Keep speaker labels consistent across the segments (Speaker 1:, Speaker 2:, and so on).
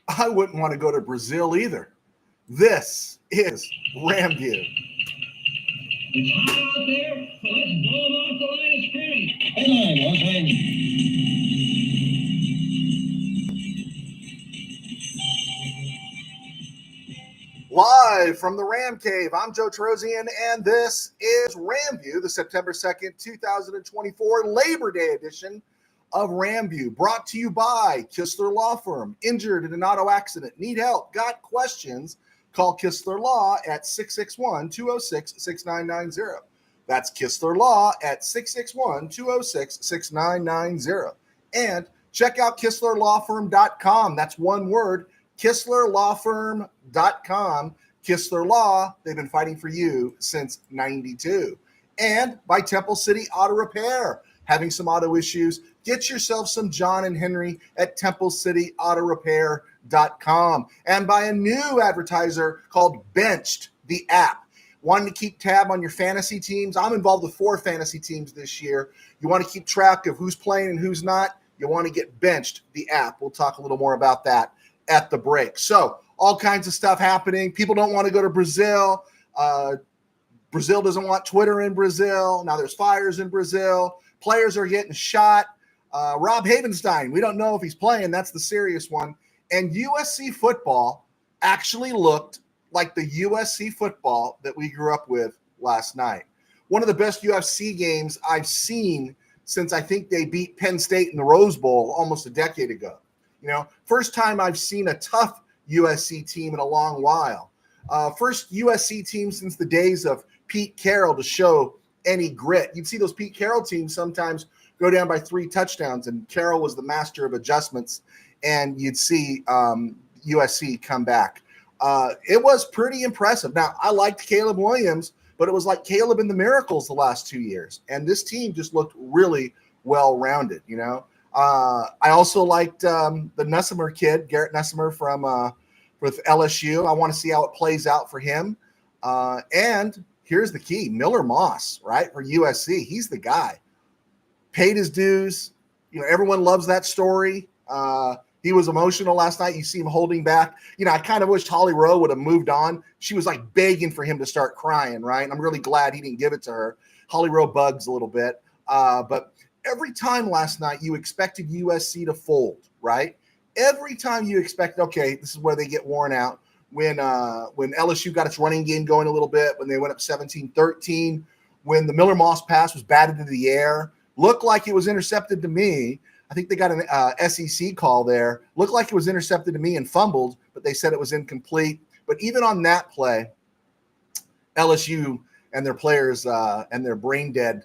Speaker 1: I wouldn't want to go to Brazil either. This is RamView.
Speaker 2: It's hot out there, so let's blow them off the line of scrimmage. Headline,
Speaker 1: Live from the Ram Cave, I'm Joe Terosian, and this is RamView, the September 2nd, 2024 Labor Day edition of RamView, brought to you by Kistler Law Firm. Injured in an auto accident, need help, got questions? Call Kistler Law at 661-206-6990. That's Kistler Law at 661-206-6990. And check out KistlerLawFirm.com. That's one word, KistlerLawFirm.com. Kistler Law, they've been fighting for you since 92. And by Temple City Auto Repair. Having some auto issues, get yourself some John and Henry at TempleCityAutoRepair.com. And by a new advertiser called Benched, the app. Wanting to keep tab on your fantasy teams? I'm involved with 4 fantasy teams this year. You want to keep track of who's playing and who's not? You want to get Benched, the app. We'll talk a little more about that at the break. So all kinds of stuff happening. People don't want to go to Brazil. Brazil doesn't want Twitter in Brazil. Now there's fires in Brazil. Players are getting shot. Rob Havenstein, we don't know if he's playing. That's the serious one. And USC football actually looked like the USC football that we grew up with last night. One of the best UFC games I've seen since I think they beat Penn State in the Rose Bowl almost a decade ago. You know, first time I've seen a tough USC team in a long while. First USC team since the days of Pete Carroll to show any grit. You'd see those Pete Carroll teams sometimes go down by 3 touchdowns, and Carroll was the master of adjustments, and you'd see USC come back. It was pretty impressive. Now, I liked Caleb Williams, but it was like Caleb and the Miracles the last 2 years, and this team just looked really well-rounded, you know. I also liked the Nussimer kid, Garrett Nussimer from with LSU. I want to see how it plays out for him. And here's the key, Miller Moss, right, for USC. He's the guy. Paid his dues. You know, everyone loves that story. He was emotional last night. You see him holding back. You know, I kind of wished Holly Rowe would have moved on. She was like begging for him to start crying, right? And I'm really glad he didn't give it to her. Holly Rowe bugs a little bit. But every time last night you expected USC to fold, right? Every time you expect, okay, this is where they get worn out. When LSU got its running game going a little bit, when they went up 17-13, when the Miller Moss pass was batted into the air, looked like it was intercepted to me. I think they got an SEC call there. Looked like it was intercepted to me and fumbled, but they said it was incomplete. But even on that play, LSU and their players and their brain-dead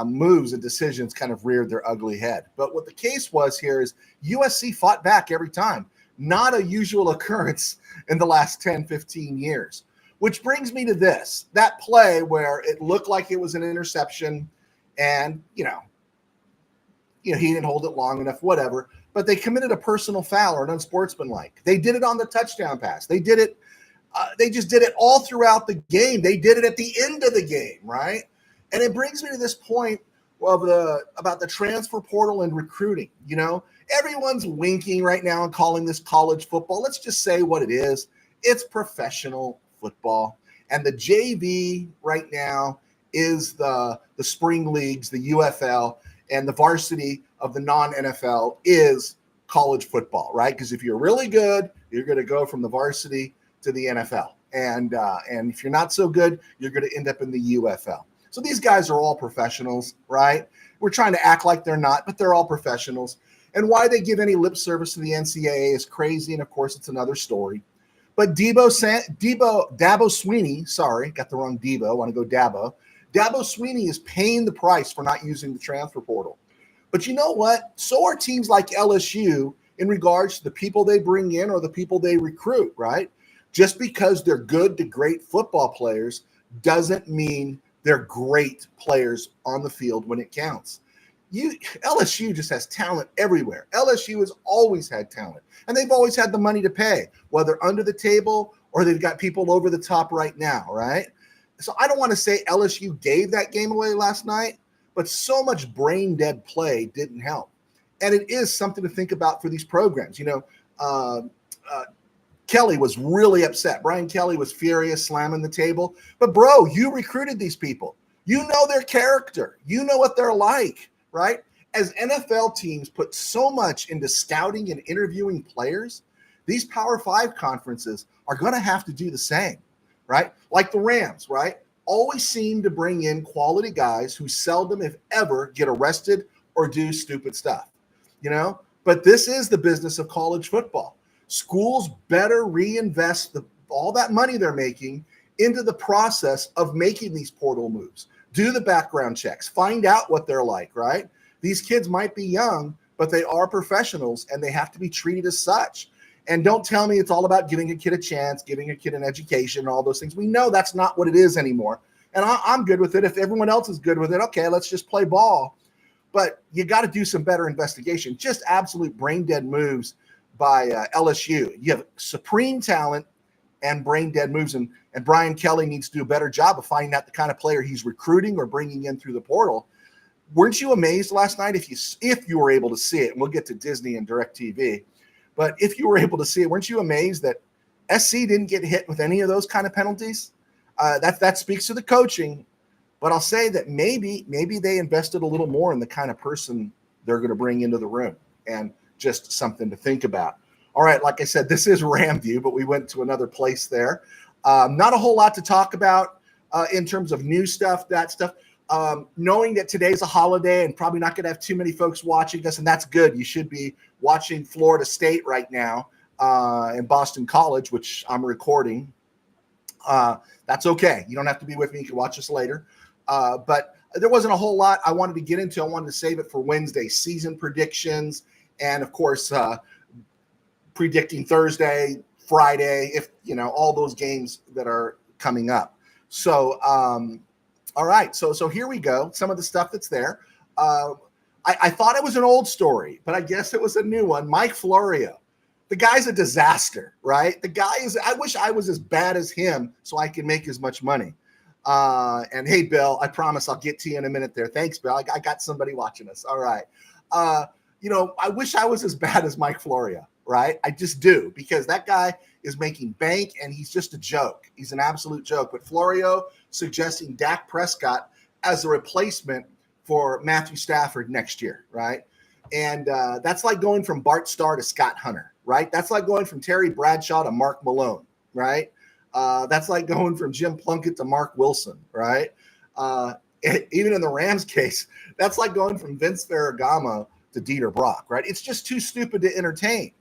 Speaker 1: moves and decisions kind of reared their ugly head. But what the case was here is USC fought back every time. Not a usual occurrence in the last 10, 15 years. Which brings me to this, that play where it looked like it was an interception and, you know, he didn't hold it long enough, whatever. But they committed a personal foul or an unsportsmanlike. They did it on the touchdown pass. They did it. They just did it all throughout the game. They did it at the end of the game, right? And it brings me to this point of about the transfer portal and recruiting. You know, everyone's winking right now and calling this college football. Let's just say what it is. It's professional football. And the JV right now is the spring leagues, the UFL, and the varsity of the non-NFL is college football, right? Because if you're really good, you're going to go from the varsity to the NFL. And if you're not so good, you're going to end up in the UFL. So these guys are all professionals, right? We're trying to act like they're not, but they're all professionals. And why they give any lip service to the NCAA is crazy, and of course, it's another story. But Dabo Sweeney, sorry, got the wrong Debo, I want to go Dabo. Dabo Sweeney is paying the price for not using the transfer portal. But you know what? So are teams like LSU in regards to the people they bring in or the people they recruit, right? Just because they're good to great football players doesn't mean they're great players on the field when it counts. LSU just has talent everywhere. LSU has always had talent, and they've always had the money to pay, whether under the table or they've got people over the top right now, right? So I don't want to say LSU gave that game away last night, but so much brain-dead play didn't help. And it is something to think about for these programs. You know, Kelly was really upset. Brian Kelly was furious, slamming the table. But, bro, you recruited these people. You know their character. You know what they're like, right? As NFL teams put so much into scouting and interviewing players, these Power 5 conferences are going to have to do the same, right? Like the Rams, right? Always seem to bring in quality guys who seldom, if ever, get arrested or do stupid stuff, you know? But this is the business of college football. Schools better reinvest all that money they're making into the process of making these portal moves. Do the background checks. Find out what they're like, right? These kids might be young, but they are professionals, and they have to be treated as such. And don't tell me it's all about giving a kid a chance, giving a kid an education, and all those things. We know that's not what it is anymore. And I'm good with it. If everyone else is good with it, okay, let's just play ball. But you got to do some better investigation. Just absolute brain dead moves by LSU. You have supreme talent and brain dead moves, and Brian Kelly needs to do a better job of finding out the kind of player he's recruiting or bringing in through the portal. Weren't you amazed last night if you were able to see it? And we'll get to Disney and DirecTV, but if you were able to see it, weren't you amazed that SC didn't get hit with any of those kind of penalties? That speaks to the coaching, but I'll say that maybe they invested a little more in the kind of person they're going to bring into the room, and just something to think about. All right, like I said, this is RamView, but we went to another place there. Not a whole lot to talk about in terms of new stuff, that stuff. Knowing that today's a holiday and probably not going to have too many folks watching us, and that's good. You should be watching Florida State right now in Boston College, which I'm recording. That's okay. You don't have to be with me. You can watch us later. But there wasn't a whole lot I wanted to get into. I wanted to save it for Wednesday. Season predictions, and, of course, predicting Thursday, Friday, if all those games that are coming up. So, all right. So here we go. Some of the stuff that's there. I thought it was an old story, but I guess it was a new one. Mike Florio. The guy's a disaster, right? I wish I was as bad as him so I can make as much money. And hey, Bill, I promise I'll get to you in a minute there. Thanks, Bill. I got somebody watching us. All right. I wish I was as bad as Mike Florio, right? I just do, because that guy is making bank and he's just a joke. He's an absolute joke. But Florio suggesting Dak Prescott as a replacement for Matthew Stafford next year, right? And that's like going from Bart Starr to Scott Hunter, right? That's like going from Terry Bradshaw to Mark Malone, right? That's like going from Jim Plunkett to Mark Wilson, right? Even in the Rams case, that's like going from Vince Ferragamo to Dieter Brock, right? It's just too stupid to entertain.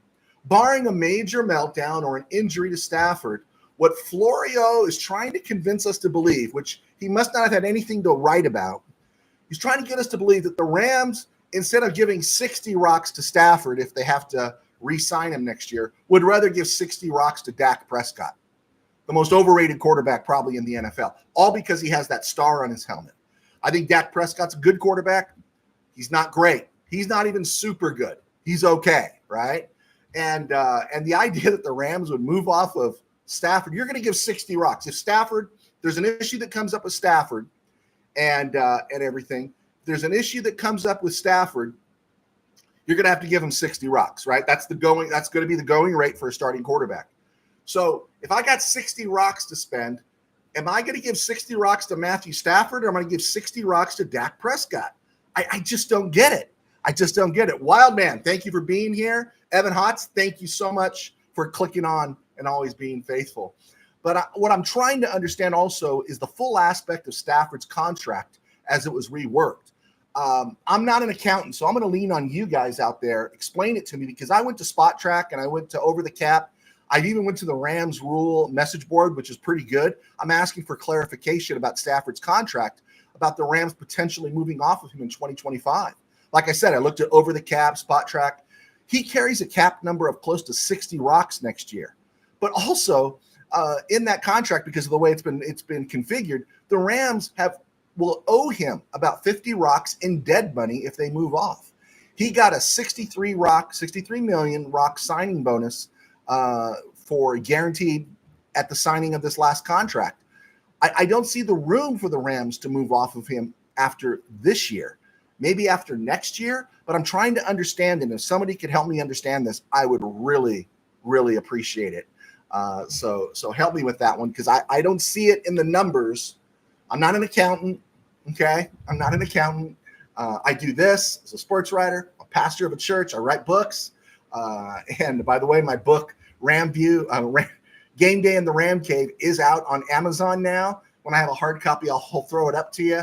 Speaker 1: Barring a major meltdown or an injury to Stafford, what Florio is trying to convince us to believe, which he must not have had anything to write about, he's trying to get us to believe that the Rams, instead of giving 60 rocks to Stafford if they have to re-sign him next year, would rather give 60 rocks to Dak Prescott, the most overrated quarterback probably in the NFL, all because he has that star on his helmet. I think Dak Prescott's a good quarterback. He's not great. He's not even super good. He's okay, right? And the idea that the Rams would move off of Stafford, you're going to give 60 rocks. If Stafford, there's an issue that comes up with Stafford and everything, there's an issue that comes up with Stafford, you're going to have to give him 60 rocks, right? That's going to be the going rate for a starting quarterback. So if I got 60 rocks to spend, am I going to give 60 rocks to Matthew Stafford, or am I going to give 60 rocks to Dak Prescott? I just don't get it. I just don't get it. Wild man, thank you for being here. Evan Hotz, thank you so much for clicking on and always being faithful. But what I'm trying to understand also is the full aspect of Stafford's contract as it was reworked. I'm not an accountant, so I'm going to lean on you guys out there. Explain it to me, because I went to Spot Track and I went to Over the Cap. I even went to the Rams Rule message board, which is pretty good. I'm asking for clarification about Stafford's contract, about the Rams potentially moving off of him in 2025. Like I said, I looked at Over the Cap, Spot Track. He carries a cap number of close to 60 rocks next year. But also in that contract, because of the way it's been configured, the Rams will owe him about 50 rocks in dead money if they move off. He got a 63 million rock signing bonus for guaranteed at the signing of this last contract. I don't see the room for the Rams to move off of him after this year, maybe after next year, but I'm trying to understand, and if somebody could help me understand this, I would really, really appreciate it. So help me with that one, because I don't see it in the numbers. I'm not an accountant. Okay. I'm not an accountant. I do this as a sports writer, a pastor of a church. I write books. And by the way, my book, RamView, Game Day in the Ram Cave, is out on Amazon now. When I have a hard copy, I'll throw it up to you.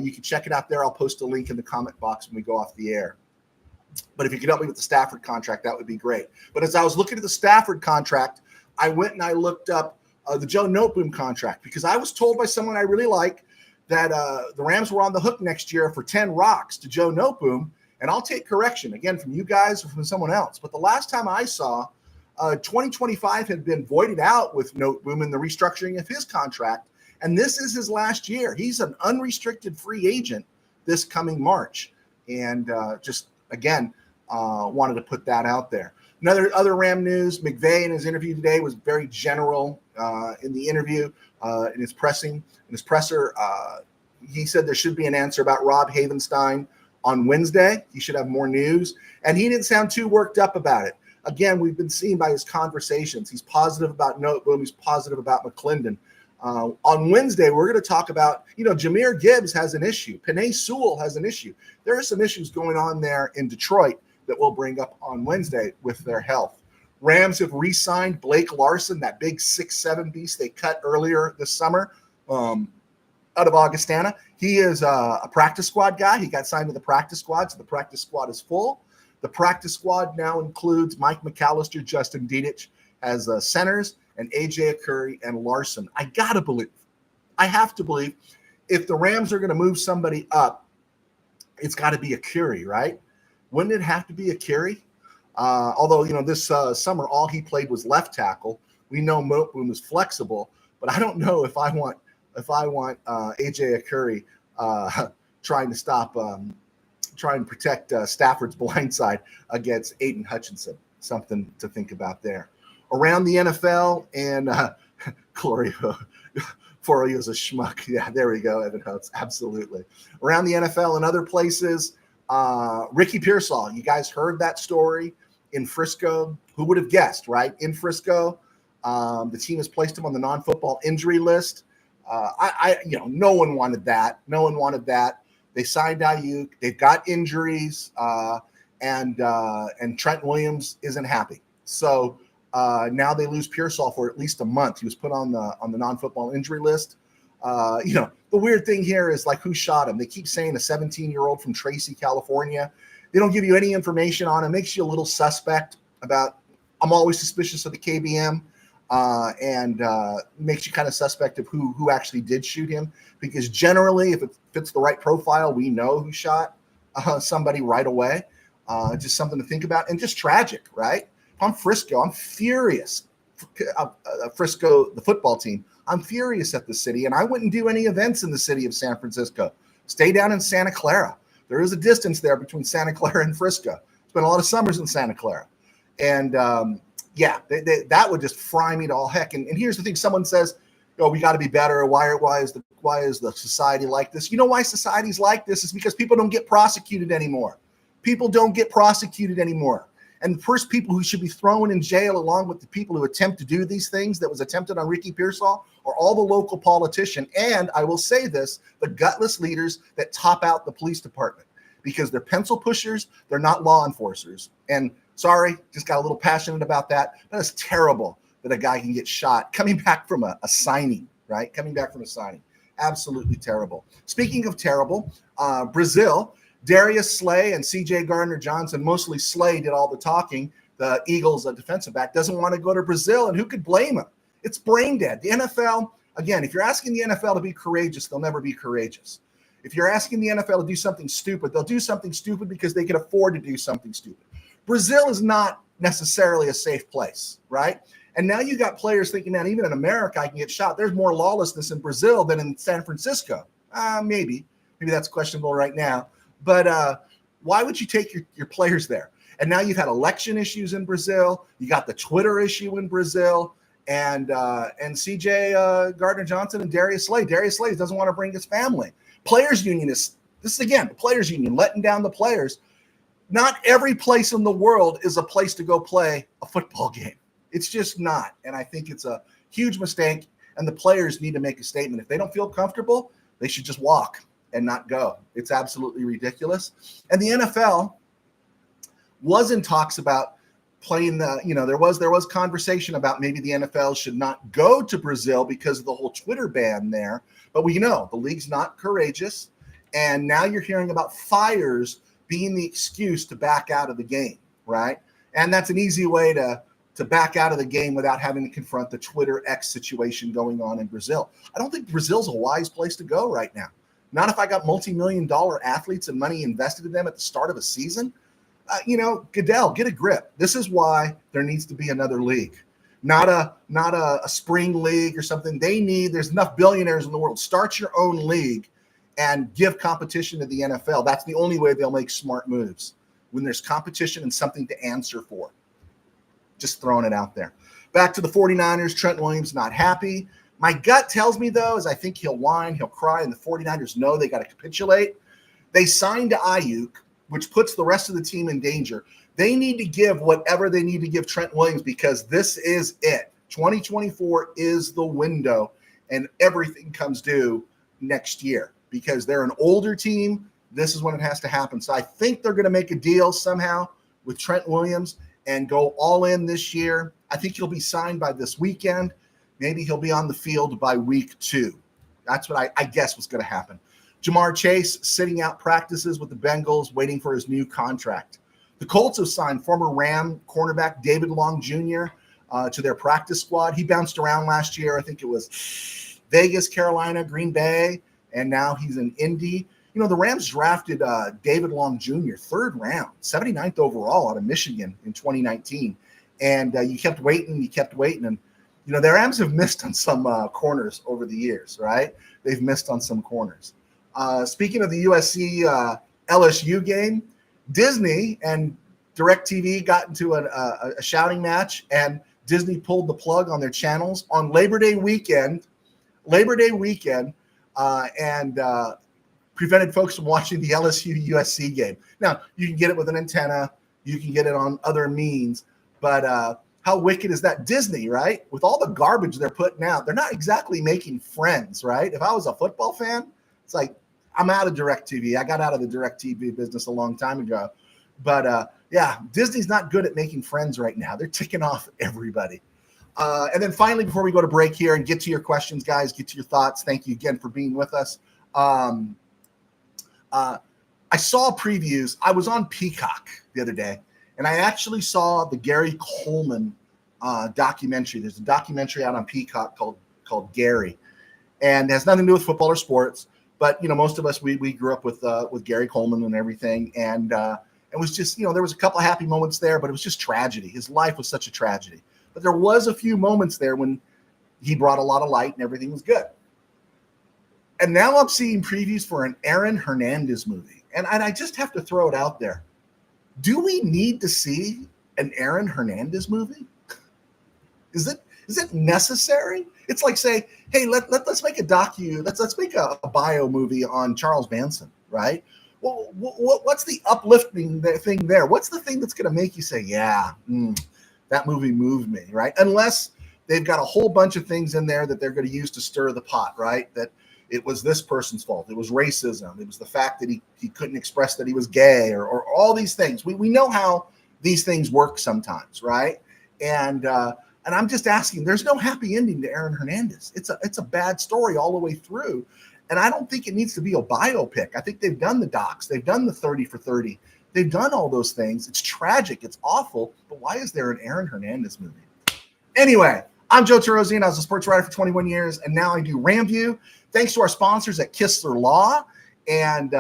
Speaker 1: You can check it out there. I'll post a link in the comment box when we go off the air. But if you could help me with the Stafford contract, that would be great. But as I was looking at the Stafford contract, I went and I looked up the Joe Noteboom contract, because I was told by someone I really like that the Rams were on the hook next year for 10 rocks to Joe Noteboom. And I'll take correction, again, from you guys or from someone else. But the last time I saw, 2025 had been voided out with Noteboom in the restructuring of his contract. And this is his last year. He's an unrestricted free agent this coming March. And again, wanted to put that out there. Other Ram news, McVay in his interview today was very general in the interview, in his presser. He said there should be an answer about Rob Havenstein on Wednesday. He should have more news. And he didn't sound too worked up about it. Again, we've been seeing by his conversations, he's positive about Noteboom. He's positive about McClendon. On Wednesday, we're going to talk about, Jahmyr Gibbs has an issue. Penei Sewell has an issue. There are some issues going on there in Detroit that we'll bring up on Wednesday with their health. Rams have re-signed Blake Larson, that big 6'7" beast they cut earlier this summer out of Augustana. He is a practice squad guy. He got signed to the practice squad, so the practice squad is full. The practice squad now includes Mike McAllister, Justin Dedich as centers, and A.J. Curry and Larson. I have to believe, if the Rams are going to move somebody up, it's got to be a Curry, right? Wouldn't it have to be a Curry? Although, this summer, all he played was left tackle. We know Noteboom is flexible, but I don't know if I want A.J. Curry trying to protect Stafford's blind side against Aiden Hutchinson. Something to think about there. Around the NFL, and Florio is a schmuck. Yeah, there we go, Evan Hutz. Absolutely. Around the NFL and other places, Ricky Pearsall, you guys heard that story in Frisco. Who would have guessed, right? In Frisco, the team has placed him on the non-football injury list. No one wanted that. No one wanted that. They signed Ayuk. They've got injuries, and Trent Williams isn't happy. So now they lose Pearsall for at least a month. He was put on the non-football injury list. The weird thing here is, like, who shot him? They keep saying a 17-year-old from Tracy, California. They don't give you any information on him. Makes you a little suspect about. I'm always suspicious of the KBM, and makes you kind of suspect of who actually did shoot him. Because generally, if it fits the right profile, we know who shot somebody right away. Just something to think about, and just tragic, right? If I'm Frisco, I'm furious. Frisco, the football team, I'm furious at the city, and I wouldn't do any events in the city of San Francisco. Stay down in Santa Clara. There is a distance there between Santa Clara and Frisco. Spent a lot of summers in Santa Clara. And that would just fry me to all heck. And here's the thing. Someone says, we got to be better. Why is the society like this? You know why society's like this? Is because people don't get prosecuted anymore. People don't get prosecuted anymore. And the first people who should be thrown in jail, along with the people who attempt to do these things that was attempted on Ricky Pearsall, are all the local politicians. And I will say this, the gutless leaders that top out the police department, because they're pencil pushers. They're not law enforcers. And sorry, just got a little passionate about that. That is terrible that a guy can get shot coming back from a signing, right? Coming back from a signing. Absolutely terrible. Speaking of terrible, Brazil, Darius Slay and C.J. Gardner-Johnson, mostly Slay, did all the talking. The Eagles, a defensive back, doesn't want to go to Brazil, and who could blame him? It's brain dead. The NFL, again, if you're asking the NFL to be courageous, they'll never be courageous. If you're asking the NFL to do something stupid, they'll do something stupid because they can afford to do something stupid. Brazil is not necessarily a safe place, right? And now you got players thinking that even in America, I can get shot. There's more lawlessness in Brazil than in San Francisco. Maybe that's questionable right now. But why would you take your players there? And now you've had election issues in Brazil. You got the Twitter issue in Brazil, and C.J. Gardner-Johnson and Darius Slay. Darius Slay doesn't want to bring his family. Players union this is again the players union letting down the players. Not every place in the world is a place to go play a football game. It's just not. And I think it's a huge mistake. And the players need to make a statement. If they don't feel comfortable, they should just walk and not go. It's absolutely ridiculous. And the NFL was in talks about playing there was conversation about maybe the NFL should not go to Brazil because of the whole Twitter ban there. But we know the league's not courageous. And now you're hearing about fires being the excuse to back out of the game, right? And that's an easy way to back out of the game without having to confront the Twitter X situation going on in Brazil. I don't think Brazil's a wise place to go right now. Not if I got multi-million-dollar athletes and money invested in them at the start of a season. Goodell, get a grip. This is why there needs to be another league, not a spring league or something. There's enough billionaires in the world. Start your own league and give competition to the NFL. That's the only way they'll make smart moves, when there's competition and something to answer for. Just throwing it out there. Back to the 49ers, Trent Williams not happy. My gut tells me, though, is I think he'll whine, he'll cry, and the 49ers know they got to capitulate. They signed to Ayuk, which puts the rest of the team in danger. They need to give whatever they need to give Trent Williams, because this is it. 2024 is the window, and everything comes due next year because they're an older team. This is when it has to happen. So I think they're going to make a deal somehow with Trent Williams and go all in this year. I think he'll be signed by this weekend. Maybe he'll be on the field by week 2. That's what I guess was going to happen. Jamar Chase sitting out practices with the Bengals, waiting for his new contract. The Colts have signed former Ram cornerback David Long Jr. To their practice squad. He bounced around last year. I think it was Vegas, Carolina, Green Bay, and now he's in Indy. The Rams drafted David Long Jr., 3rd round, 79th overall out of Michigan in 2019. And you kept waiting. And, the Rams have missed on some corners over the years, right? They've missed on some corners. Speaking of the USC LSU game, Disney and DirecTV got into a shouting match, and Disney pulled the plug on their channels on Labor Day weekend, and prevented folks from watching the LSU USC game. Now, you can get it with an antenna, you can get it on other means, but how wicked is that? Disney, right? With all the garbage they're putting out, they're not exactly making friends, right? If I was a football fan, it's like, I'm out of DirecTV. I got out of the DirecTV business a long time ago. But, Disney's not good at making friends right now. They're ticking off everybody. And then finally, before we go to break here and get to your questions, guys, get to your thoughts, thank you again for being with us. I saw previews. I was on Peacock the other day, and I actually saw the Gary Coleman documentary. There's a documentary out on Peacock called Gary, and it has nothing to do with football or sports. But most of us we grew up with Gary Coleman and everything, and it was just there was a couple of happy moments there, but it was just tragedy. His life was such a tragedy. But there was a few moments there when he brought a lot of light and everything was good. And now I'm seeing previews for an Aaron Hernandez movie, and I just have to throw it out there. Do we need to see an Aaron Hernandez movie? Is it necessary? It's like saying, hey, let's make a let's make a bio movie on Charles Manson, right? Well, what's the uplifting thing there? What's the thing that's going to make you say, yeah, that movie moved me, right? Unless they've got a whole bunch of things in there that they're going to use to stir the pot, right? That it was this person's fault. It was racism. It was the fact that he couldn't express that he was gay or all these things. We know how these things work sometimes, right? And I'm just asking, there's no happy ending to Aaron Hernandez. It's a bad story all the way through. And I don't think it needs to be a biopic. I think they've done the docs. They've done the 30 for 30. They've done all those things. It's tragic. It's awful. But why is there an Aaron Hernandez movie? Anyway, I'm Joe Terosian. I was a sports writer for 21 years, and now I do RamView. Thanks to our sponsors at Kistler Law and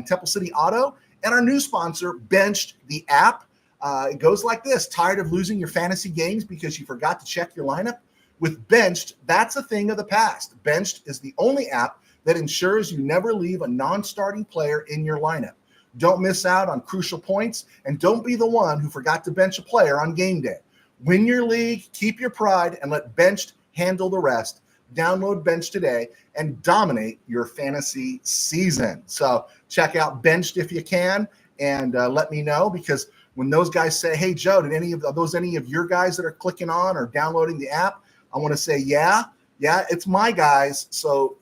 Speaker 1: Temple City Auto, and our new sponsor, Benched, the app. It goes like this. Tired of losing your fantasy games because you forgot to check your lineup? With Benched, that's a thing of the past. Benched is the only app that ensures you never leave a non-starting player in your lineup. Don't miss out on crucial points, and don't be the one who forgot to bench a player on game day. Win your league, keep your pride, and let Benched handle the rest. Download Benched today and dominate your fantasy season. So check out Benched if you can, and let me know, because when those guys say, hey, Joe, did any of your guys that are clicking on or downloading the app? I want to say, yeah, it's my guys. So,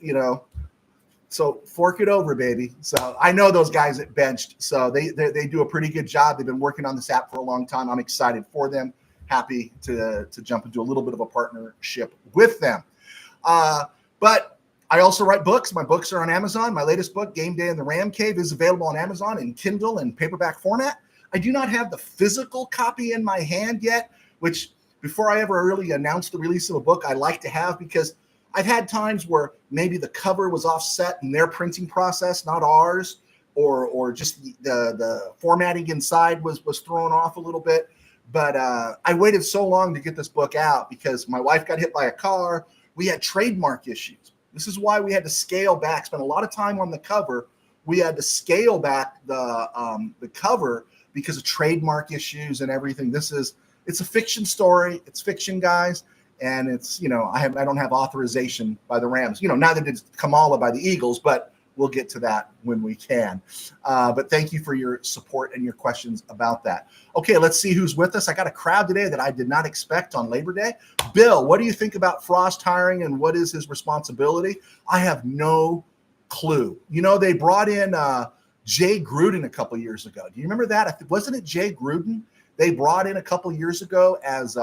Speaker 1: so fork it over, baby. So I know those guys at Benched. So they do a pretty good job. They've been working on this app for a long time. I'm excited for them. Happy to jump into a little bit of a partnership with them. But I also write books. My books are on Amazon. My latest book, Game Day in the Ram Cave, is available on Amazon in Kindle and paperback format. I do not have the physical copy in my hand yet, which before I ever really announce the release of a book, I like to have, because I've had times where maybe the cover was offset in their printing process, not ours, or just the formatting inside was thrown off a little bit. But I waited so long to get this book out because my wife got hit by a car. We had trademark issues. This is why we had to scale back, spend a lot of time on the cover. We had to scale back the cover because of trademark issues and everything. It's a fiction story. It's fiction, guys. And it's, I don't have authorization by the Rams. Neither did Kamala by the Eagles, but we'll get to that when we can. But thank you for your support and your questions about that. Okay, let's see who's with us. I got a crowd today that I did not expect on Labor Day. Bill, what do you think about Frost hiring and what is his responsibility? I have no clue. They brought in Jay Gruden a couple years ago. Do you remember that? Wasn't it Jay Gruden they brought in a couple years ago as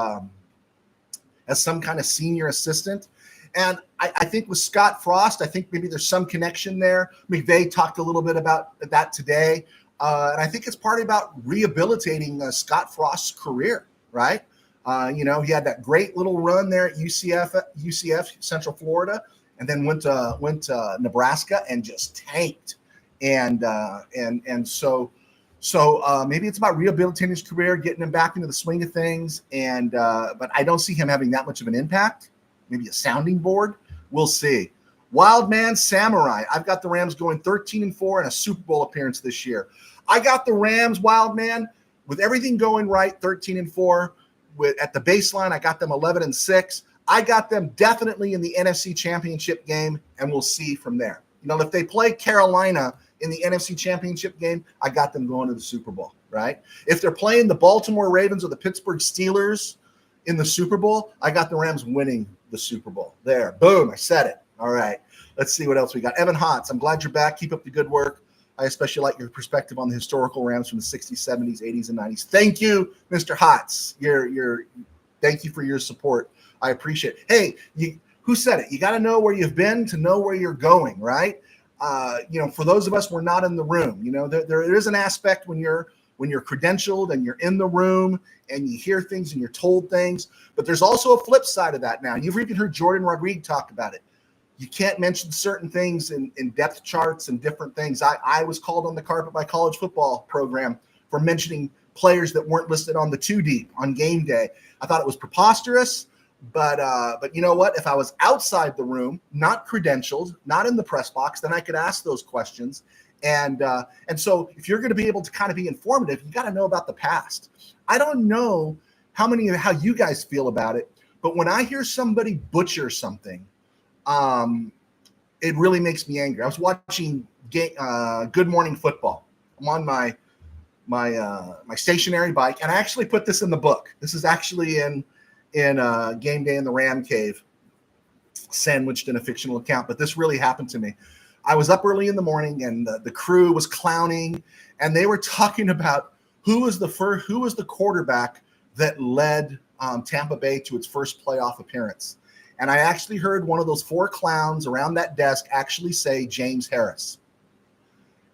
Speaker 1: some kind of senior assistant? And I think with Scott Frost, I think maybe there's some connection there. McVay talked a little bit about that today. And I think it's partly about rehabilitating Scott Frost's career, right? He had that great little run there at UCF, Central Florida, and then went to Nebraska and just tanked. And so maybe it's about rehabilitating his career, getting him back into the swing of things. But I don't see him having that much of an impact. Maybe a sounding board. We'll see. Wildman Samurai. I've got the Rams going 13-4 and a Super Bowl appearance this year. I got the Rams, Wildman, with everything going right, 13-4. At the baseline, I got them 11-6. I got them definitely in the NFC Championship game, and we'll see from there. If they play Carolina in the NFC Championship game, I got them going to the Super Bowl, right? If they're playing the Baltimore Ravens or the Pittsburgh Steelers in the Super Bowl, I got the Rams winning the Super Bowl. There, boom, I said it. All right, let's see what else we got. Evan Hotz, I'm glad you're back. Keep up the good work. I especially like your perspective on the historical Rams from the 60s, 70s, 80s, and 90s. Thank you, Mr. Hotz. Thank you for your support. I appreciate it. Hey, who said it? You got to know where you've been to know where you're going, right? For those of us, we're not in the room. There is an aspect when you're credentialed and you're in the room and you hear things and you're told things, but there's also a flip side of that now. You've even heard Jordan Rodriguez talk about it. You can't mention certain things in depth charts and different things. I was called on the carpet by college football program for mentioning players that weren't listed on the 2 deep on game day. I thought it was preposterous, but you know what? If I was outside the room, not credentialed, not in the press box, then I could ask those questions. And so if you're going to be able to kind of be informative, you got to know about the past. I don't know how you guys feel about it, but when I hear somebody butcher something, it really makes me angry. I was watching Good Morning Football. I'm on my stationary bike, and I actually put this in the book. This is actually in Game Day in the Ram Cave, sandwiched in a fictional account, but this really happened to me. I was up early in the morning, and the crew was clowning, and they were talking about who was the quarterback that led Tampa Bay to its first playoff appearance. And I actually heard one of those 4 clowns around that desk actually say James Harris.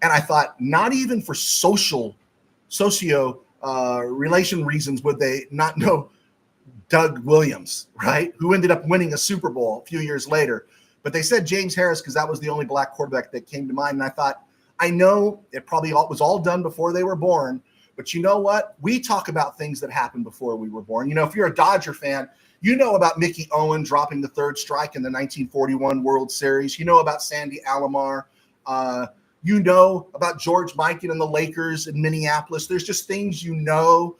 Speaker 1: And I thought, not even for socio relation reasons would they not know Doug Williams, right? Who ended up winning a Super Bowl a few years later. But they said James Harris because that was the only black quarterback that came to mind. And I thought, I know it probably was all done before they were born, but you know what? We talk about things that happened before we were born. If you're a Dodger fan, you know about Mickey Owen dropping the 3rd strike in the 1941 World Series. You know about Sandy Alomar. You know about George Mikan and the Lakers in Minneapolis. There's just things you know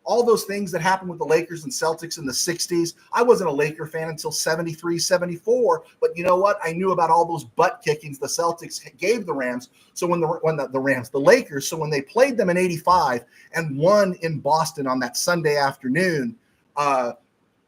Speaker 1: all those things that happened with the Lakers and Celtics in the 60s. I wasn't a Laker fan until 73, 74, but you know what? I knew about all those butt kickings the Celtics gave the Rams. So when the Lakers, so when they played them in 85 and won in Boston on that Sunday afternoon,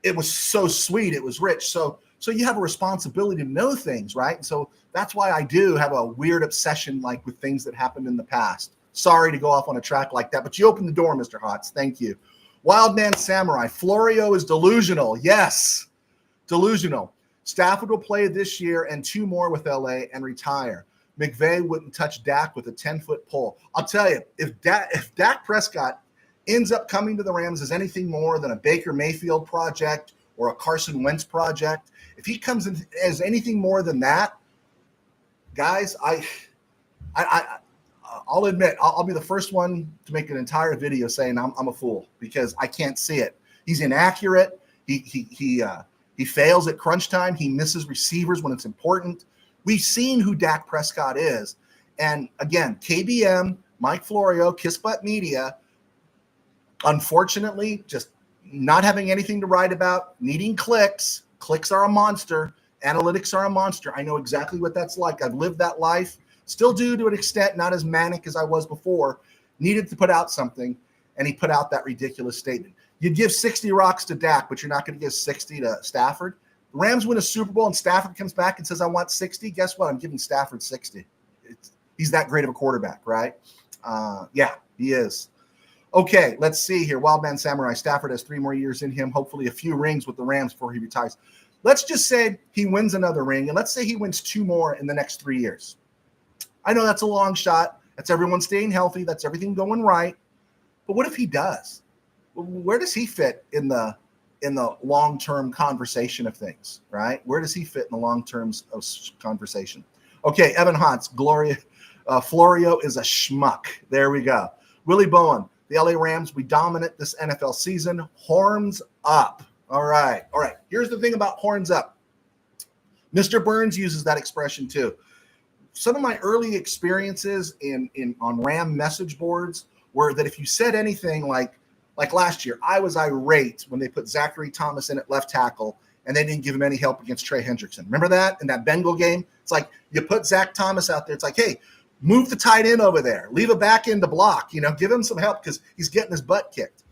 Speaker 1: it was so sweet. It was rich. So you have a responsibility to know things, right? And so that's why I do have a weird obsession like with things that happened in the past. Sorry to go off on a track like that, but you opened the door, Mr. Hotz. Thank you. Wildman Samurai. Florio is delusional. Yes, delusional. Stafford will play this year and 2 more with LA and retire. McVay wouldn't touch Dak with a 10-foot pole. I'll tell you, if Dak Prescott ends up coming to the Rams as anything more than a Baker Mayfield project or a Carson Wentz project, if he comes in as anything more than that, guys, I'll admit I'll be the first one to make an entire video saying I'm a fool because I can't see it. He's inaccurate. He fails at crunch time. He misses receivers when it's important. We've seen who Dak Prescott is, and again, KBM, Mike Florio, Kiss Butt Media, unfortunately, just not having anything to write about, needing clicks. Clicks are a monster. Analytics are a monster. I know exactly what that's like. I've lived that life. Still do to an extent, not as manic as I was before. Needed to put out something, and he put out that ridiculous statement. You'd give 60 rocks to Dak, but you're not going to give 60 to Stafford. The Rams win a Super Bowl, and Stafford comes back and says, I want 60. Guess what? I'm giving Stafford 60. He's that great of a quarterback, right? Yeah, he is. Okay, let's see here. Wildman Samurai. Stafford has 3 more years in him, hopefully a few rings with the Rams before he retires. Let's just say he wins another ring, and let's say he wins 2 more in the next 3 years. I know that's a long shot. That's everyone staying healthy. That's everything going right. But what if he does? Where does he fit in the long-term conversation of things, right? Where does he fit in the long terms of conversation? Okay, Evan Hotz, Florio is a schmuck. There we go. Willie Bowen, the LA Rams, we dominate this NFL season. Horns up. All right. Here's the thing about horns up. Mr. Burns uses that expression too. Some of my early experiences on Ram message boards were that if you said anything like last year, I was irate when they put Zachary Thomas in at left tackle and they didn't give him any help against Trey Hendrickson. Remember that in that Bengal game? It's like you put Zach Thomas out there. It's like, hey, move the tight end over there. Leave a back end to block. Give him some help because he's getting his butt kicked.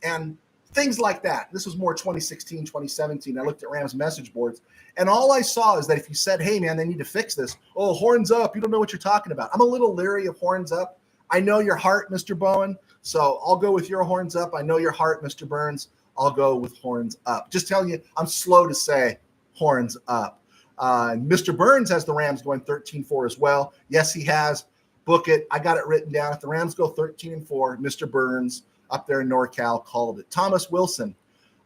Speaker 1: And things like that. This was more 2016, 2017. I looked at Rams message boards, and all I saw is that if you said, hey, man, they need to fix this. Oh, horns up. You don't know what you're talking about. I'm a little leery of horns up. I know your heart, Mr. Bowen, so I'll go with your horns up. I know your heart, Mr. Burns. I'll go with horns up. Just telling you, I'm slow to say horns up. Mr. Burns has the Rams going 13-4 as well. Yes, he has. Book it. I got it written down. If the Rams go 13-4, Mr. Burns up there in NorCal called it. Thomas Wilson.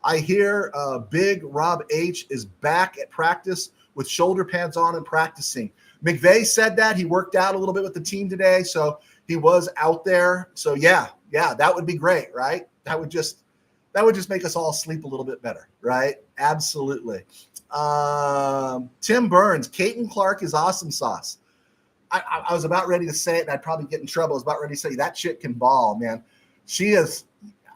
Speaker 1: I hear big Rob H is back at practice with shoulder pads on and practicing. McVay said that. He worked out a little bit with the team today, so he was out there. So yeah, that would be great, right? That would just make us all sleep a little bit better, right? Absolutely. Tim Burns, Caitlin Clark is awesome sauce. I was about ready to say it, and I'd probably get in trouble. I was about ready to say that chick can ball, man. She is.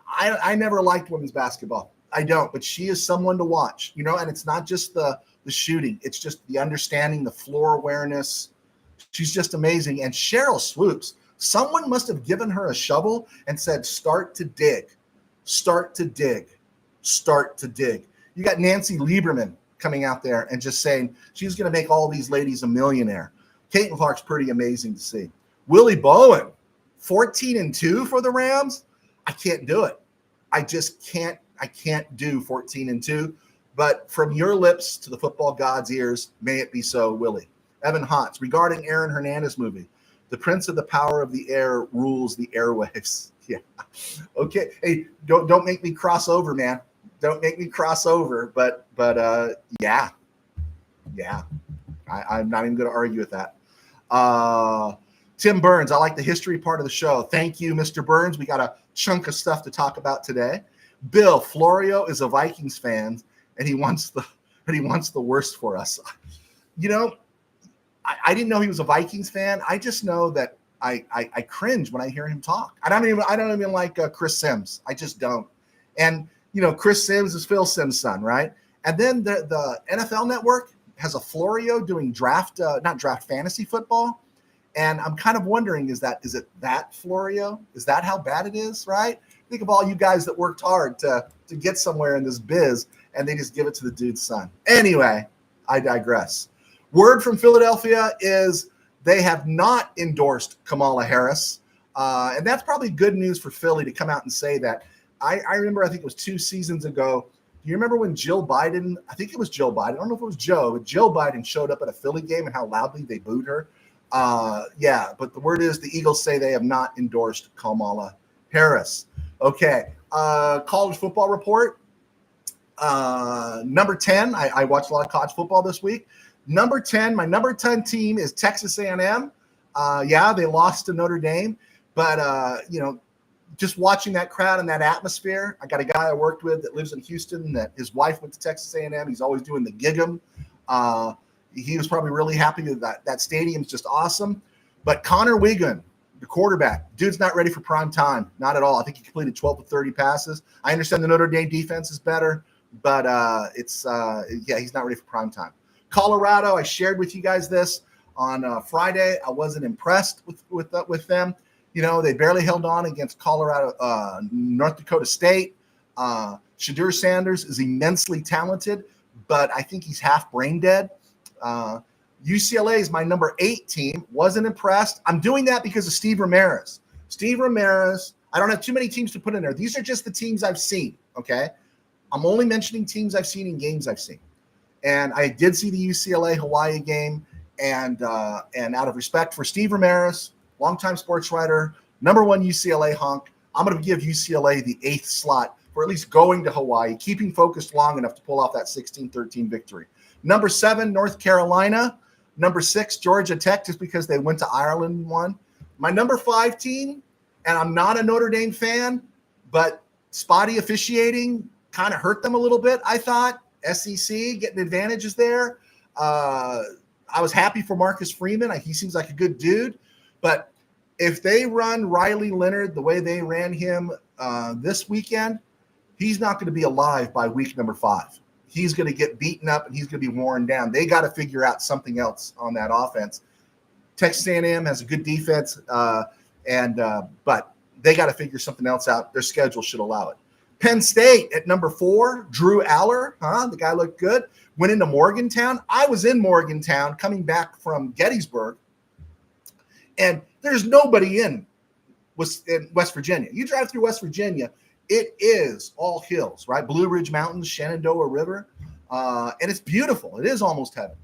Speaker 1: I never liked women's basketball. I don't, but she is someone to watch, and it's not just the shooting. It's just the understanding, the floor awareness. She's just amazing. And Cheryl Swoops, someone must have given her a shovel and said, start to dig, start to dig, start to dig. You got Nancy Lieberman coming out there and just saying she's going to make all these ladies a millionaire. Caitlin Clark's pretty amazing to see. Willie Bowen, 14-2 for the Rams. I can't do it. I just can't. I can't do 14-2. But from your lips to the football god's ears, may it be so, Willie. Evan Hotz, regarding Aaron Hernandez movie, the Prince of the Power of the Air rules the airwaves. Yeah. Okay. Hey, don't make me cross over, man. Don't make me cross over. But yeah. I'm not even going to argue with that. Tim Burns, I like the history part of the show. Thank you, Mr. Burns. We got a chunk of stuff to talk about today. Bill, Florio is a Vikings fan, and he wants the worst for us. I didn't know he was a Vikings fan. I just know that I cringe when I hear him talk. I don't even like Chris Sims. I just don't. And Chris Sims is Phil Sims' son, right? And then the NFL Network has a Florio doing not draft fantasy football. And I'm kind of wondering, is it that Florio? Is that how bad it is, right? Think of all you guys that worked hard to get somewhere in this biz, and they just give it to the dude's son. Anyway, I digress. Word from Philadelphia is they have not endorsed Kamala Harris. And that's probably good news for Philly to come out and say that. I remember, I think it was 2 seasons ago. Do you remember when Jill Biden, I think it was Jill Biden, I don't know if it was Joe, but Jill Biden showed up at a Philly game and how loudly they booed her? Yeah, but the word is the Eagles say they have not endorsed Kamala Harris. Okay, college football report. Number 10, I watched a lot of college football this week. Number 10, my number 10 team is Texas A&M. Yeah, they lost to Notre Dame, but just watching that crowd and that atmosphere. I got a guy I worked with that lives in Houston that his wife went to Texas A&M. He's always doing the gig 'em. He was probably really happy with that. That stadium's just awesome. But Connor Wiegand, the quarterback, dude's not ready for prime time. Not at all. I think he completed 12 to 30 passes. I understand the Notre Dame defense is better, but he's not ready for prime time. Colorado, I shared with you guys this on Friday. I wasn't impressed with them. They barely held on against Colorado, North Dakota State. Shadur Sanders is immensely talented, but I think he's half brain dead. UCLA is my number 8 team. Wasn't impressed. I'm doing that because of Steve Ramirez. Steve Ramirez, I don't have too many teams to put in there. These are just the teams I've seen, okay? I'm only mentioning teams I've seen and games I've seen. And I did see the UCLA-Hawaii game, and out of respect for Steve Ramirez, longtime sports writer, number 1 UCLA honk, I'm going to give UCLA the 8th slot for at least going to Hawaii, keeping focused long enough to pull off that 16-13 victory. Number 7, North Carolina. Number 6, Georgia Tech, just because they went to Ireland and won. My number 5 team, and I'm not a Notre Dame fan, but spotty officiating kind of hurt them a little bit, I thought. SEC getting advantages there. I was happy for Marcus Freeman. He seems like a good dude. But if they run Riley Leonard the way they ran him this weekend, he's not going to be alive by week number 5. He's going to get beaten up and he's going to be worn down. They got to figure out something else on that offense. Texas A&M has a good defense, but they got to figure something else out. Their schedule should allow it. Penn State at number 4, Drew Aller, the guy looked good. Went into Morgantown. I was in Morgantown coming back from Gettysburg, and there's nobody in West Virginia. You drive through West Virginia, it is all hills, right? Blue Ridge Mountains, Shenandoah River, and it's beautiful. It is almost heaven.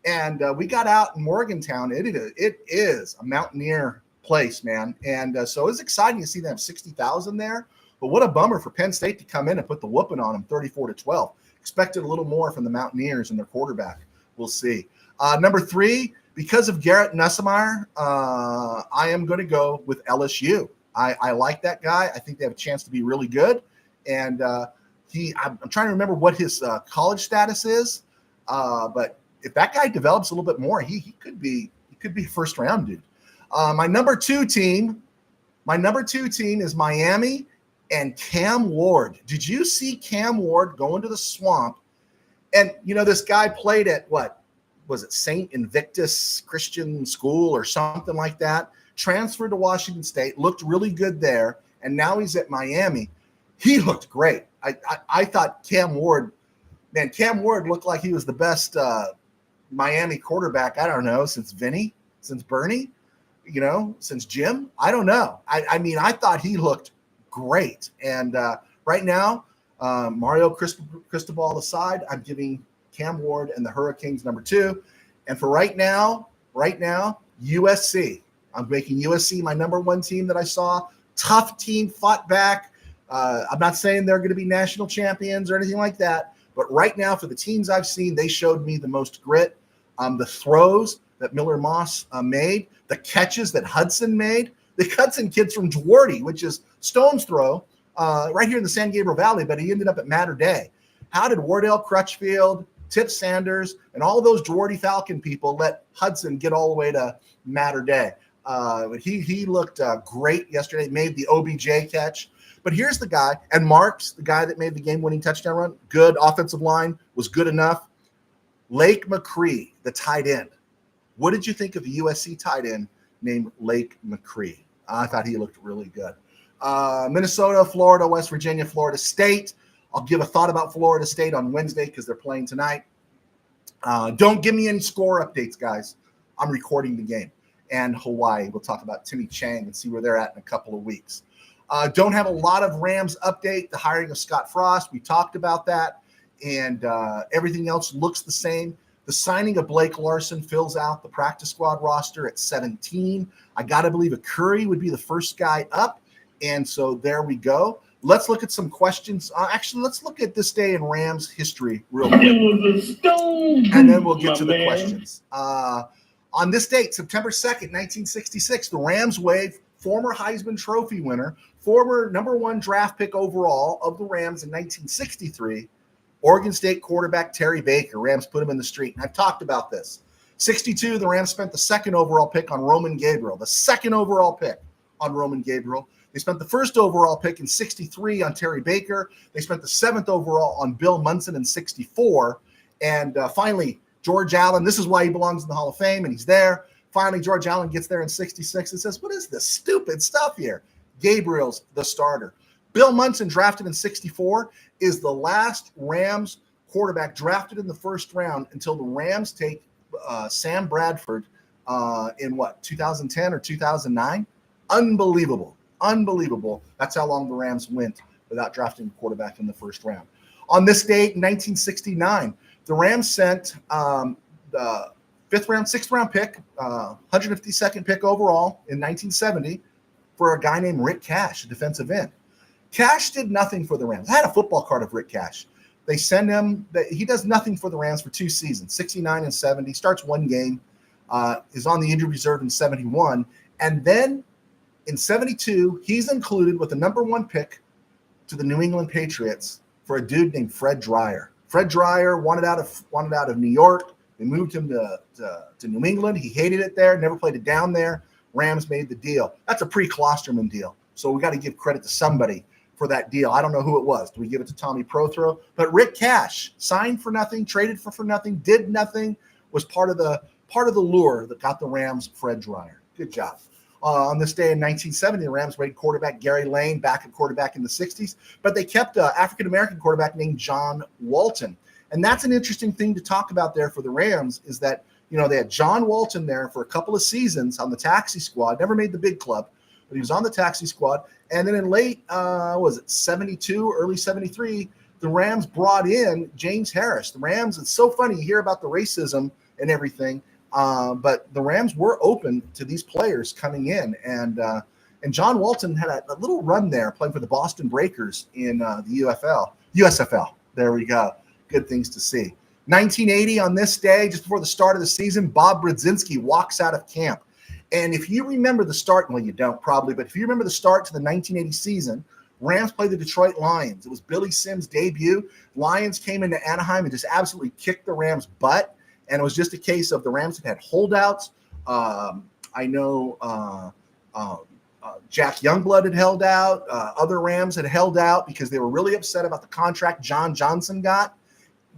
Speaker 1: And we got out in Morgantown. It is a mountaineer place, man. And so it's exciting to see them have 60,000 there. But what a bummer for Penn State to come in and put the whooping on them, 34-12. Expected a little more from the Mountaineers and their quarterback. We'll see. Number 3, because of Garrett Nussmeier, I am going to go with LSU. I like that guy. I think they have a chance to be really good. And I'm trying to remember what his college status is. But if that guy develops a little bit more, he could be a first round dude. My number 2 team is Miami and Cam Ward. Did you see Cam Ward go into the swamp? And this guy played at what was it, St. Invictus Christian School or something like that. Transferred to Washington State, looked really good there, and now he's at Miami. He looked great. I thought Cam Ward looked like he was the best Miami quarterback, I don't know, since Vinny, since Bernie, since Jim. I don't know. I thought he looked great. And right now, Mario Cristobal aside, I'm giving Cam Ward and the Hurricanes number 2. And for right now, USC. I'm making USC my number 1 team that I saw. Tough team, fought back. I'm not saying they're going to be national champions or anything like that. But right now, for the teams I've seen, they showed me the most grit. The throws that Miller Moss made, the catches that Hudson made. The Hudson kid's from Dwardy, which is stone's throw, right here in the San Gabriel Valley, but he ended up at Mater Dei. How did Wardell Crutchfield, Tip Sanders, and all those Dwardy Falcon people let Hudson get all the way to Mater Dei? He looked great yesterday. Made the OBJ catch. But here's the guy, and Marks, the guy that made the game-winning touchdown run. Good offensive line, was good enough. Lake McCree, the tight end. What did you think of the USC tight end named Lake McCree? I thought he looked really good. Minnesota, Florida, West Virginia, Florida State. I'll give a thought about Florida State on Wednesday because they're playing tonight. Don't give me any score updates, guys. I'm recording the game. And Hawaii. We'll talk about Timmy Chang and see where they're at in a couple of weeks. Don't have a lot of Rams update. The hiring of Scott Frost. We talked about that. And everything else looks the same. The signing of Blake Larson fills out the practice squad roster at 17. I got to believe a Curry would be the first guy up. And so there we go. Let's look at some questions. Actually, let's look at this day in Rams history real quick. And then we'll get to the questions. On this date, September 2nd, 1966, the Rams waived former Heisman Trophy winner, former number 1 draft pick overall of the Rams in 1963, Oregon State quarterback Terry Baker. Rams put him in the street. And I've talked about this. 62, the Rams spent the 2nd overall pick on Roman Gabriel, the 2nd overall pick on Roman Gabriel. They spent the 1st overall pick in 63 on Terry Baker. They spent the 7th overall on Bill Munson in 64. And finally, George Allen, this is why he belongs in the Hall of Fame, and he's there. Finally, George Allen gets there in 66 and says, what is this stupid stuff here? Gabriel's the starter. Bill Munson, drafted in 64, is the last Rams quarterback drafted in the 1st round until the Rams take Sam Bradford in 2010 or 2009? Unbelievable. That's how long the Rams went without drafting a quarterback in the 1st round. On this date, in 1969, the Rams sent the 6th round pick, 152nd pick overall in 1970 for a guy named Rick Cash, a defensive end. Cash did nothing for the Rams. I had a football card of Rick Cash. They send him, he does nothing for the Rams for 2 seasons, 69 and 70, starts 1 game, is on the injured reserve in 71. And then in 72, he's included with the number 1 pick to the New England Patriots for a dude named Fred Dreyer. Fred Dreyer wanted out of New York. They moved him to New England. He hated it there, never played it down there. Rams made the deal. That's a pre-Klosterman deal. So we got to give credit to somebody for that deal. I don't know who it was. Do we give it to Tommy Prothro? But Rick Cash, signed for nothing, traded for nothing, did nothing, was part of the lure that got the Rams Fred Dreyer. Good job. On this day in 1970, the Rams waived quarterback Gary Lane, backup quarterback in the 60s, but they kept an African-American quarterback named John Walton. And that's an interesting thing to talk about there for the Rams is that, they had John Walton there for a couple of seasons on the taxi squad, never made the big club, but he was on the taxi squad. And then in late, 72, early 73, the Rams brought in James Harris. The Rams, it's so funny, you hear about the racism and everything, but the Rams were open to these players coming in. And John Walton had a little run there playing for the Boston Breakers in the USFL. There we go. Good things to see. 1980, on this day, just before the start of the season, Bob Brzezinski walks out of camp. And if you remember the start, well, you don't probably, but if you remember the start to the 1980 season, Rams played the Detroit Lions. It was Billy Sims' debut. Lions came into Anaheim and just absolutely kicked the Rams' butt. And it was just a case of the Rams had holdouts. I know Jack Youngblood had held out. Other Rams had held out because they were really upset about the contract John Johnson got,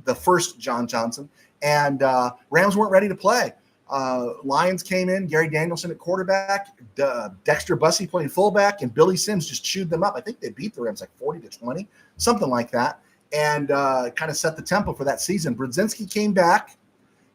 Speaker 1: the first John Johnson. And Rams weren't ready to play. Lions came in, Gary Danielson at quarterback, Dexter Bussey playing fullback, and Billy Sims just chewed them up. I think they beat the Rams like 40-20, something like that, and kind of set the tempo for that season. Brzezinski came back,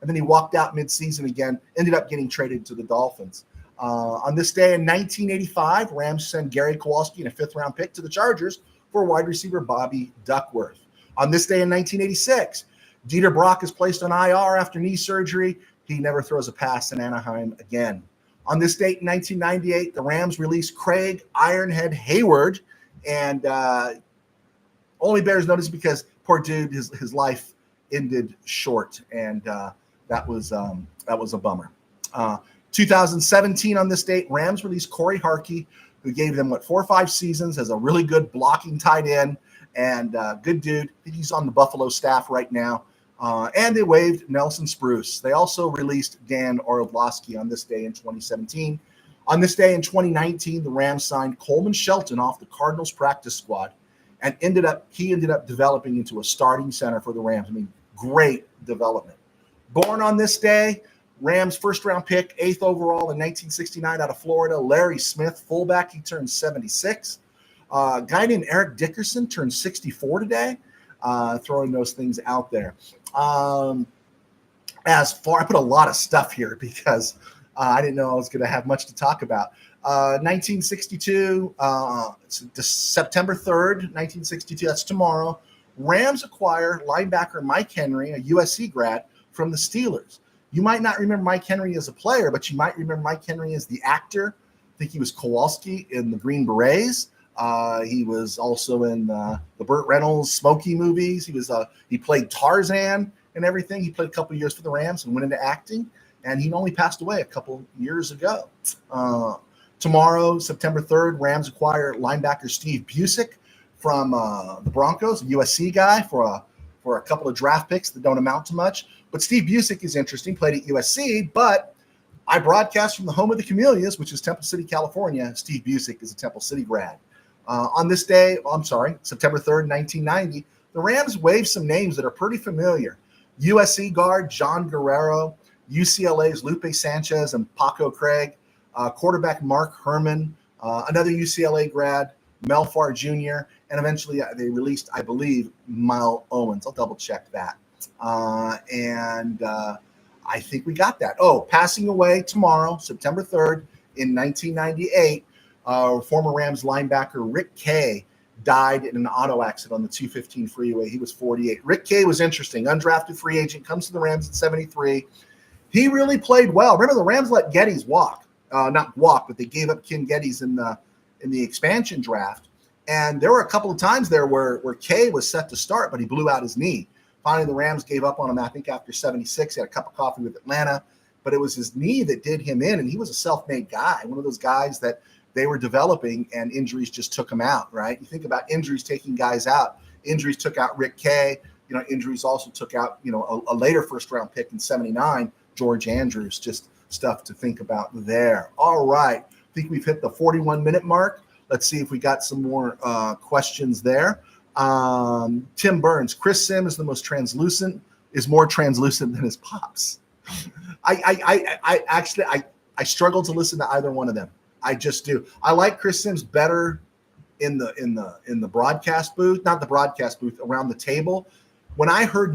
Speaker 1: and then he walked out mid-season again, ended up getting traded to the Dolphins. On this day in 1985, Rams send Gary Kowalski and a 5th-round pick to the Chargers for wide receiver Bobby Duckworth. On this day in 1986, Dieter Brock is placed on IR after knee surgery. He never throws a pass in Anaheim again. On this date in 1998, the Rams released Craig Ironhead Hayward, and only bears notice because poor dude, his life ended short, and that was a bummer. 2017, on this date, Rams released Corey Harkey, who gave them 4 or 5 seasons as a really good blocking tight end, and good dude. I think he's on the Buffalo staff right now. And they waived Nelson Spruce. They also released Dan Orlovsky on this day in 2017. On this day in 2019, the Rams signed Coleman Shelton off the Cardinals practice squad and he ended up developing into a starting center for the Rams. I mean, great development. Born on this day, Rams first-round pick, 8th overall in 1969 out of Florida, Larry Smith, fullback. He turned 76. A guy named Eric Dickerson turned 64 today. Throwing those things out there. As far, I put a lot of stuff here because I didn't know I was going to have much to talk about. 1962, September 3rd, 1962, that's tomorrow. Rams acquire linebacker Mike Henry, a USC grad, from the Steelers. You might not remember Mike Henry as a player, but you might remember Mike Henry as the actor. I think he was Kowalski in the Green Berets. He was also in the Burt Reynolds Smokey movies. He played Tarzan and everything. He played a couple years for the Rams and went into acting, and he only passed away a couple years ago. Tomorrow, September 3rd, Rams acquire linebacker Steve Busick from the Broncos, a USC guy, for a couple of draft picks that don't amount to much. But Steve Busick is interesting, played at USC, but I broadcast from the home of the Camellias, which is Temple City, California. Steve Busick is a Temple City grad. On this day, September 3rd, 1990, the Rams waived some names that are pretty familiar. USC guard John Guerrero, UCLA's Lupe Sanchez and Paco Craig, quarterback Mark Herman, another UCLA grad, Mel Farr Jr., and eventually they released, I believe, Mile Owens. I'll double check that. And I think we got that. Oh, passing away tomorrow, September 3rd, in 1998, former Rams linebacker Rick Kay died in an auto accident on the 215 freeway. He was 48. Rick Kay was interesting. Undrafted free agent, comes to the Rams at 73. He really played well. Remember, the Rams let Geddes walk. Not walk, but they gave up Ken Geddes in the expansion draft. And there were a couple of times there where Kay was set to start, but he blew out his knee. Finally, the Rams gave up on him, I think, after 76. He had a cup of coffee with Atlanta, but it was his knee that did him in, and he was a self-made guy, one of those guys that they were developing, and injuries just took him out, right? You think about injuries taking guys out. Injuries took out Rick Kay. Injuries also took out, a later first-round pick in 79, George Andrews. Just stuff to think about there. All right. I think we've hit the 41-minute mark. Let's see if we got some more questions there. Tim Burns, Chris Sim is more translucent than his pops. I actually struggle to listen to either one of them. I just do. I like Chris Sims better in the broadcast booth, not the broadcast booth, around the table. When I heard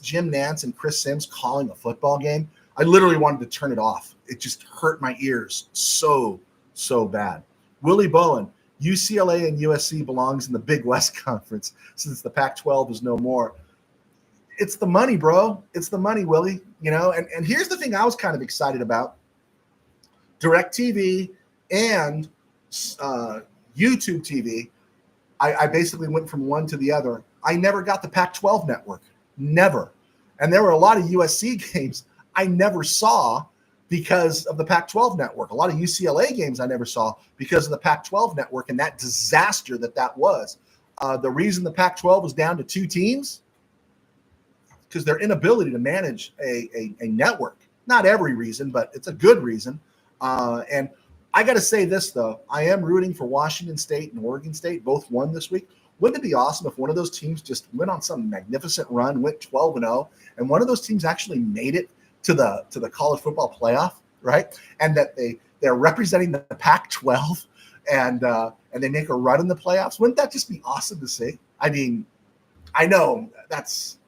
Speaker 1: Jim Nance and Chris Sims calling a football game, I literally wanted to turn it off. It just hurt my ears so bad. Willie Bowen, UCLA and USC belongs in the Big West Conference since the Pac-12 is no more. It's the money, bro. It's the money, Willie. And here's the thing I was kind of excited about. DirecTV and YouTube TV, I basically went from one to the other. I never got the Pac-12 network. Never. And there were a lot of USC games I never saw because of the Pac-12 network. A lot of UCLA games I never saw because of the Pac-12 network and that disaster that was. The reason the Pac-12 was down to 2 teams, because their inability to manage a network. Not every reason, but it's a good reason. And I got to say this, though. I am rooting for Washington State and Oregon State. Both won this week. Wouldn't it be awesome if one of those teams just went on some magnificent run, went 12-0, and one of those teams actually made it to the college football playoff, right? And that they're representing the Pac-12 and they make a run in the playoffs. Wouldn't that just be awesome to see? I mean, I know that's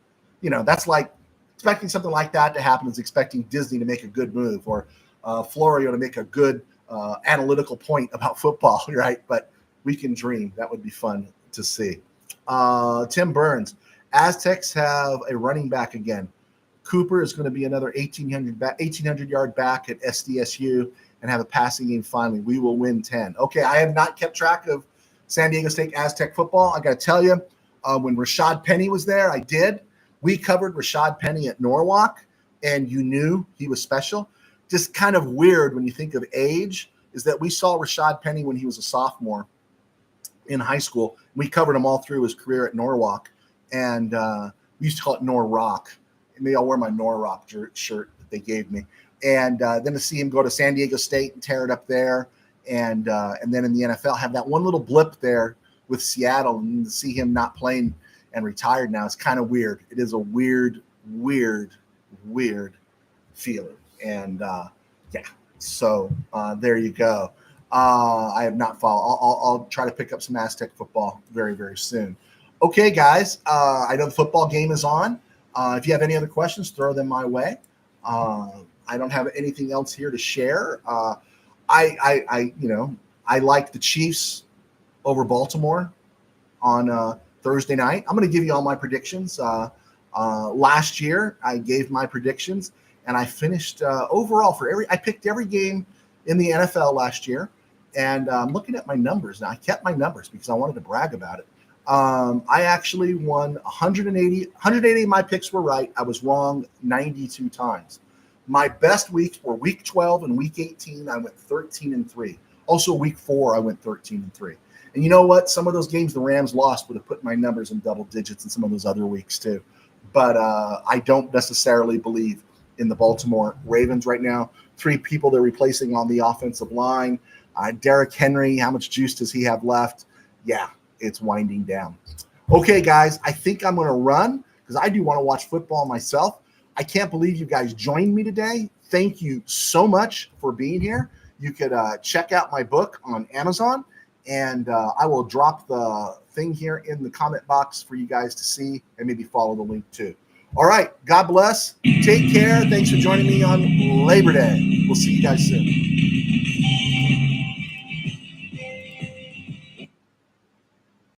Speaker 1: like expecting something like that to happen is expecting Disney to make a good move or Florio to make a good analytical point about football, right? But we can dream. That would be fun to see. Tim Burns, Aztecs have a running back again. Cooper is going to be another 1,800-yard back at SDSU and have a passing game finally. We will win 10. Okay, I have not kept track of San Diego State Aztec football. I got to tell you, when Rashad Penny was there, I did. We covered Rashad Penny at Norwalk, and you knew he was special. Just kind of weird when you think of age is that we saw Rashad Penny when he was a sophomore in high school. We covered him all through his career at Norwalk, and we used to call it Norrock. Maybe I'll wear my Norrock shirt that they gave me. And then to see him go to San Diego State and tear it up there, and then in the NFL have that one little blip there with Seattle, and to see him not playing and retired now is kind of weird. It is a weird feeling. And so there you go. I have not followed. I'll try to pick up some Aztec football very, very soon. Okay, guys. I know the football game is on. If you have any other questions, throw them my way. I don't have anything else here to share. I like the Chiefs over Baltimore on Thursday night. I'm going to give you all my predictions. Last year, I gave my predictions, and I finished overall I picked every game in the NFL last year, and I'm looking at my numbers now. I kept my numbers because I wanted to brag about it. I actually won 180 of my picks were right. I was wrong 92 times. My best weeks were week 12 and week 18. I went 13-3. Also week 4, I went 13-3. And you know what? Some of those games the Rams lost would have put my numbers in double digits in some of those other weeks too. But I don't necessarily believe in the Baltimore Ravens right now. 3 people they're replacing on the offensive line. Derrick Henry, how much juice does he have left? Yeah, it's winding down. Okay, guys, I think I'm going to run because I do want to watch football myself. I can't believe you guys joined me today. Thank you so much for being here. You could check out my book on Amazon, and I will drop the thing here in the comment box for you guys to see and maybe follow the link too. All right. God bless. Take care. Thanks for joining me on Labor Day. We'll see you guys soon.